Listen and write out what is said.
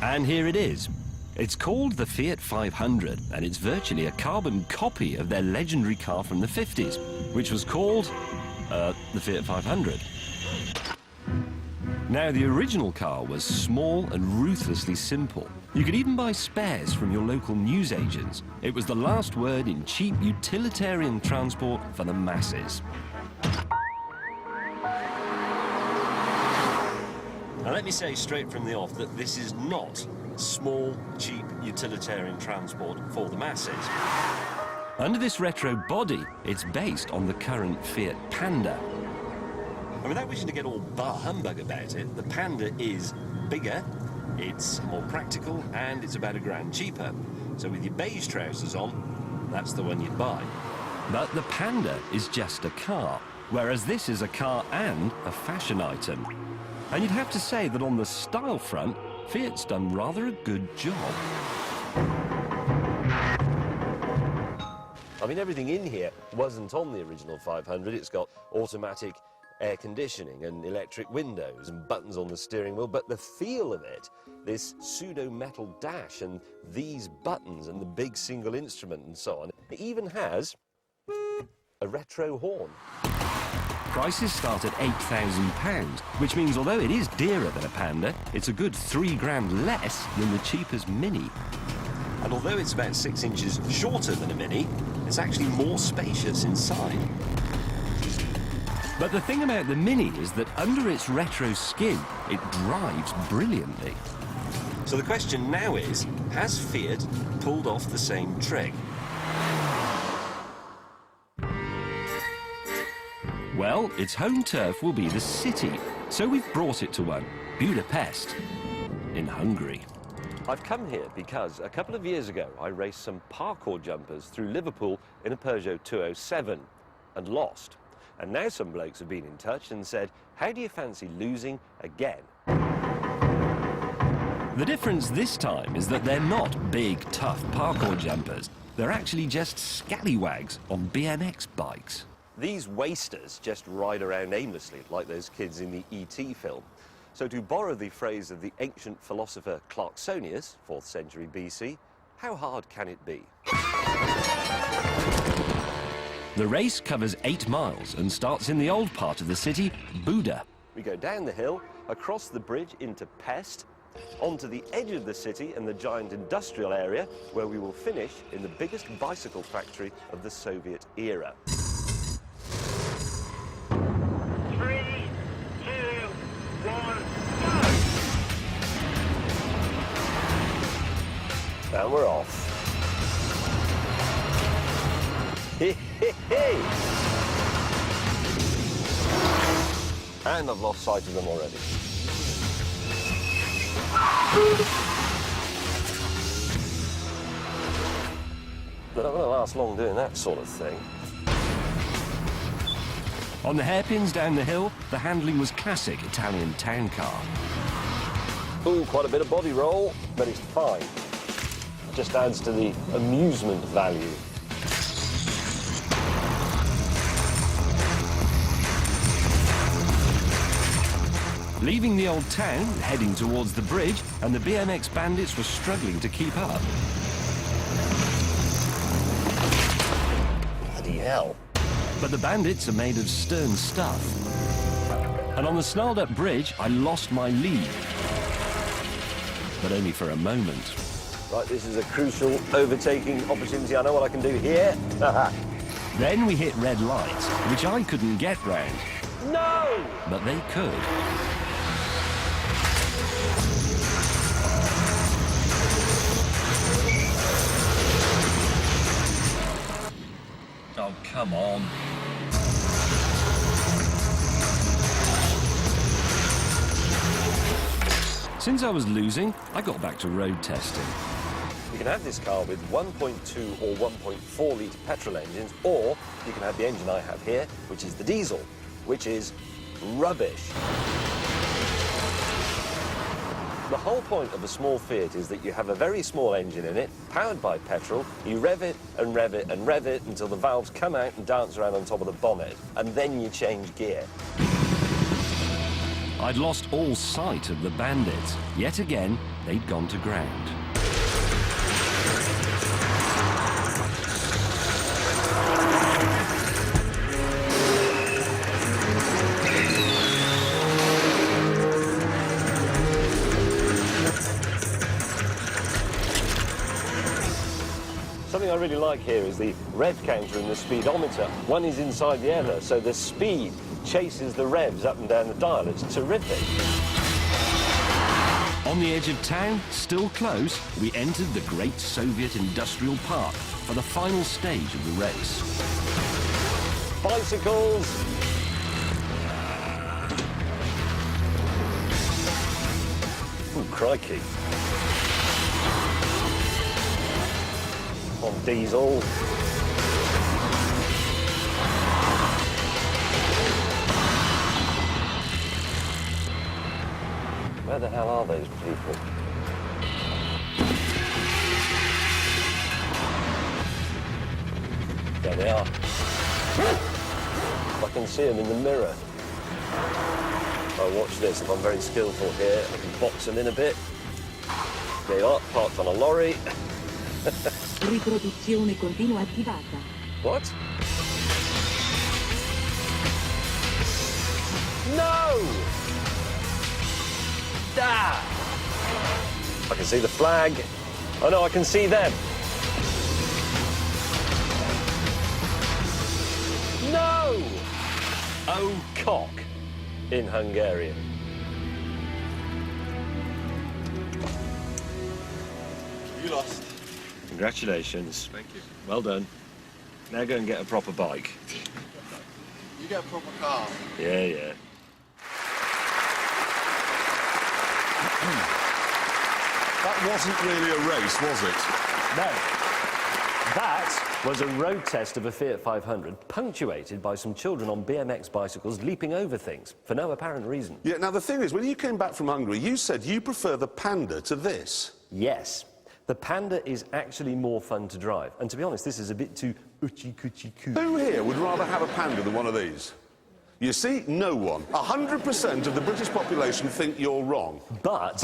And here it is. It's called the Fiat 500, and it's virtually a carbon copy of their legendary car from the 50s, which was called the Fiat 500. Now, the original car was small and ruthlessly simple. You could even buy spares from your local newsagents. It was the last word in cheap utilitarian transport for the masses. Now, let me say straight from the off that this is not small, cheap utilitarian transport for the masses. Under this retro body, it's based on the current Fiat Panda. And without wishing to get all bar humbug about it, the Panda is bigger, it's more practical, and it's about £1 cheaper. So with your beige trousers on, that's the one you'd buy. But the Panda is just a car, whereas this is a car and a fashion item. And you'd have to say that on the style front, Fiat's done rather a good job. I mean, everything in here wasn't on the original 500. It's got automatic air conditioning and electric windows and buttons on the steering wheel, but the feel of it, this pseudo-metal dash and these buttons and the big single instrument and so on, it even has a retro horn. Prices start at £8,000, which means although it is dearer than a Panda, it's a good £3 less than the cheapest Mini. And although it's about 6 inches shorter than a Mini, it's actually more spacious inside. But the thing about the Mini is that under its retro skin, it drives brilliantly. So the question now is, has Fiat pulled off the same trick? Well, its home turf will be the city, so we've brought it to one, Budapest, in Hungary. I've come here because a couple of years ago I raced some parkour jumpers through Liverpool in a Peugeot 207 and lost. And now some blokes have been in touch and said, how do you fancy losing again? The difference this time is that they're not big, tough parkour jumpers. They're actually just scallywags on BMX bikes. These wasters just ride around aimlessly, like those kids in the E.T. film. So to borrow the phrase of the ancient philosopher Clarksonius, 4th century BC, how hard can it be? The race covers 8 miles and starts in the old part of the city, Buda. We go down the hill, across the bridge into Pest, onto the edge of the city and the giant industrial area, where we will finish in the biggest bicycle factory of the Soviet era. 3, 2, 1, go! And we're off. Hey! And I've lost sight of them already. They're not going to last long doing that sort of thing. On the hairpins down the hill, the handling was classic Italian town car. Ooh, quite a bit of body roll, but it's fine. Just adds to the amusement value. Leaving the old town, heading towards the bridge, and the BMX bandits were struggling to keep up. Bloody hell. But the bandits are made of stern stuff. And on the snarled-up bridge, I lost my lead. But only for a moment. Right, this is a crucial overtaking opportunity. I know what I can do here. Then we hit red lights, which I couldn't get round. No! But they could. Oh, come on. Since I was losing, I got back to road testing. You can have this car with 1.2 or 1.4 litre petrol engines, or you can have the engine I have here, which is the diesel, which is rubbish. The whole point of a small Fiat is that you have a very small engine in it, powered by petrol. You rev it and rev it and rev it until the valves come out and dance around on top of the bonnet, and then you change gear. I'd lost all sight of the bandits. Yet again, they'd gone to ground. Something I really like here is the rev counter and the speedometer. One is inside the other, so the speed chases the revs up and down the dial. It's terrific. On the edge of town, still close, we entered the great Soviet industrial park for the final stage of the race. Bicycles. Oh, crikey. On diesel. Where the hell are those people? There they are. I can see them in the mirror. Oh, watch this. If I'm very skillful here, I can box them in a bit. They are parked on a lorry. Riproduzione continua attivata. What? No! Ah! I can see the flag. Oh no, I can see them. No! Oh, cock in Hungarian. You lost. Congratulations. Thank you. Well done. Now go and get a proper bike. You get a proper car. Yeah, yeah. That wasn't really a race, was it? No. That was a road test of a Fiat 500, punctuated by some children on BMX bicycles leaping over things for no apparent reason. Yeah, now the thing is, when you came back from Hungary, you said you prefer the Panda to this. Yes. The Panda is actually more fun to drive. And to be honest, this is a bit too oochie-coochie-coo. Who here would rather have a Panda than one of these? You see, no one. 100% of the British population think you're wrong. But